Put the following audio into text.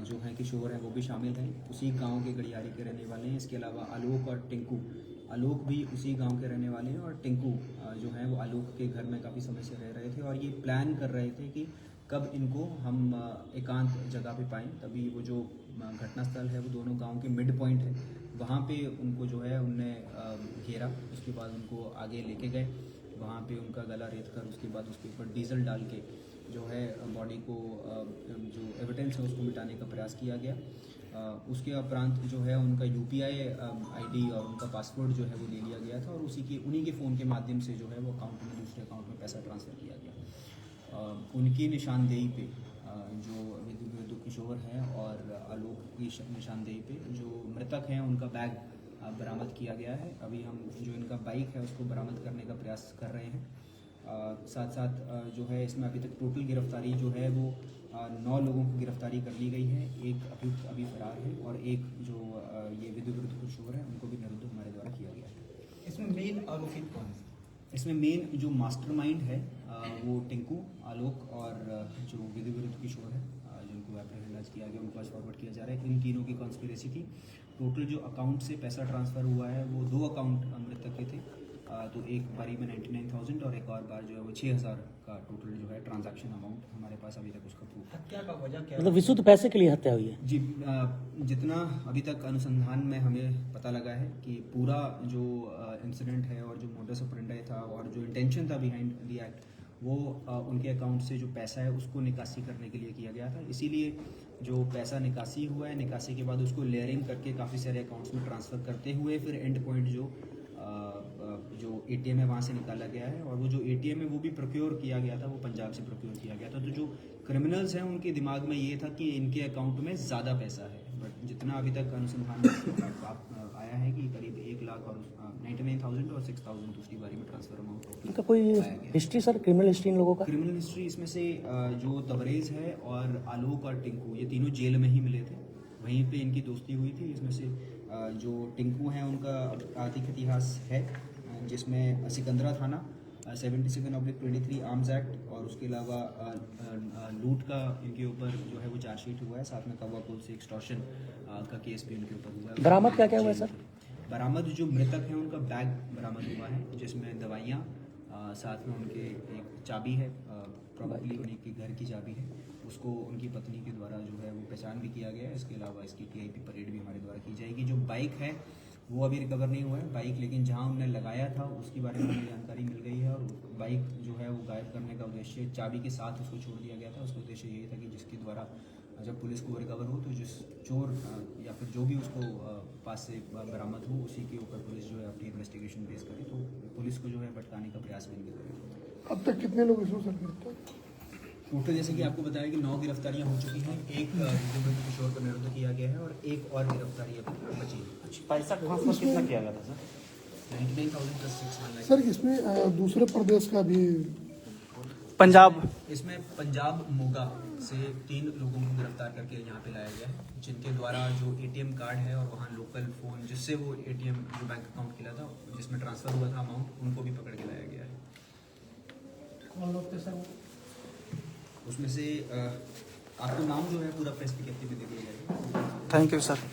जो हैं किशोर हैं वो भी शामिल हैं, उसी गांव के गड़ियारी के रहने वाले हैं। इसके अलावा आलोक और टिंकू, आलोक भी उसी गांव के रहने वाले हैं और टिंकू जो है वो आलोक के घर में काफ़ी समय से रह रहे थे और ये प्लान कर रहे थे कि कब इनको हम एकांत जगह पे पाएँ। तभी वो जो घटना स्थल है वो दोनों गांव के मिड पॉइंट है, वहाँ पे उनको जो है उनने घेरा। उसके बाद उनको आगे लेके गए, वहाँ पे उनका गला रेत कर उसके बाद उसके ऊपर डीजल डाल के जो है बॉडी को जो एविडेंस है उसको मिटाने का प्रयास किया गया। उसके उपरांत जो है उनका UPI ID और उनका पासवर्ड जो है वो ले लिया गया था और उन्हीं के फ़ोन के माध्यम से जो है वो अकाउंट में दूसरे अकाउंट में पैसा ट्रांसफ़र किया गया। उनकी निशानदेही पे जो विद्युत किशोर हैं और आलोक की निशानदेही पे जो मृतक हैं उनका बैग बरामद किया गया है। अभी हम जो इनका बाइक है उसको बरामद करने का प्रयास कर रहे हैं। साथ साथ जो है इसमें अभी तक टोटल गिरफ्तारी जो है वो 9 लोगों को गिरफ्तारी कर ली गई है। एक अभियुक्त अभी फरार है और एक जो ये विद्युत किशोर है उनको भी निरुद्ध हमारे द्वारा किया गया है। इसमें मेन आरोपी कौन है? इसमें मेन जो मास्टरमाइंड है वो टिंकू, आलोक और जो विद्युत किशोर है जिनको एप्रीहेंड किया गया, उनको आज फॉरवर्ड किया जा रहा है। इन तीनों की कॉन्स्पिरेसी थी। टोटल जो अकाउंट से पैसा ट्रांसफ़र हुआ है वो 2 अकाउंट मृतक के थे, तो एक बारी में 99,000 और एक और बार जो है वो 6,000 का टोटल जो है ट्रांजैक्शन अमाउंट हमारे पास अभी तक उसका प्रूफ है। हत्या का वजह क्या? मतलब विशुद्ध पैसे के लिए हत्या हुई है जी, जितना अभी तक अनुसंधान में हमें पता लगा है कि पूरा जो इंसिडेंट है और जो मोडस ऑपरेंडी था और जो इंटेंशन था बिहाइंड द एक्ट वो उनके अकाउंट से जो पैसा है उसको निकासी करने के लिए किया गया था। इसीलिए जो पैसा निकासी हुआ है, निकासी के बाद उसको लेयरिंग करके काफ़ी सारे अकाउंट्स में ट्रांसफ़र करते हुए फिर एंड पॉइंट जो ATM है वहाँ से निकाला गया है और वो जो ATM है वो भी प्रोक्योर किया गया था, वो पंजाब से प्रोक्योर किया गया था। तो जो क्रिमिनल्स हैं उनके दिमाग में ये था कि इनके अकाउंट में ज़्यादा पैसा है, बट जितना अभी तक अनुसंधान में आया है कि करीब 1 लाख और 99,000 और 6,000 दूसरी बारी में ट्रांसफ़र अमाउंट इनका कोई history sir, criminal history in लोगों का? क्रिमिनल हिस्ट्री इसमें से जो तबरेज़ है और आलोक और टिंकू ये तीनों जेल में ही मिले थे, वहीं पे इनकी दोस्ती हुई थी। इसमें से जो टिंकू हैं उनका आर्थिक इतिहास है जिसमें सिकंदरा थाना 77/23 आर्म्स एक्ट और उसके अलावा लूट का इनके ऊपर जो है वो चार्जशीट हुआ है। साथ में कौवा पुल से एक्सटॉर्शन का केस भी इनके ऊपर हुआ है। बरामद क्या क्या हुआ है सर? बरामद जो मृतक हैं उनका बैग बरामद हुआ है जिसमें दवाइयाँ, साथ में उनके एक चाबी है, प्रॉबेबली उन्हीं के घर की चाबी है, उसको उनकी पत्नी के द्वारा जो है वो पहचान भी किया गया है। इसके अलावा इसकी TIP परेड भी हमारे द्वारा की जाएगी। जो बाइक है वो अभी रिकवर नहीं हुआ है बाइक, लेकिन जहां उन्होंने लगाया था उसके बारे में हमें जानकारी मिल गई है और बाइक जो है वो गायब करने का उद्देश्य चाबी के साथ उसको छोड़ दिया गया था। उसका उद्देश्य यही था कि जिसके द्वारा जब पुलिस को रिकवर हो तो जिस चोर या फिर जो भी उसको पास से बरामद हो उसी के ऊपर पुलिस जो है अपनी इन्वेस्टिगेशन बेस करे, तो पुलिस को जो है भटकाने का प्रयास भी नहीं करेगी। अब तक कितने लोग इसमें गिरफ्तार? टोटल जैसे कि आपको बताया कि 9 गिरफ्तारियां हो चुकी हैं, एक विद्युत किशोर को निरुद्ध किया गया है और एक और गिरफ्तारी अभी बची है। पैसा ट्रांसफर कितना किया गया था सर? 99,000 + 6 सर इसमें दूसरे प्रदेश का भी पंजाब, इसमें पंजाब मोगा से 3 लोगों को गिरफ्तार करके यहाँ पे लाया गया है, जिनके द्वारा जो ATM कार्ड है और वहाँ लोकल फ़ोन जिससे वो ATM जो बैंक अकाउंट खुला था जिसमें ट्रांसफ़र हुआ था अमाउंट, उनको भी पकड़ के लाया गया है। कौन लोग थे सर? उसमें से आपको नाम जो है पूरा प्रेस विज्ञप्ति में दे दिया जाएगा। Thank you sir.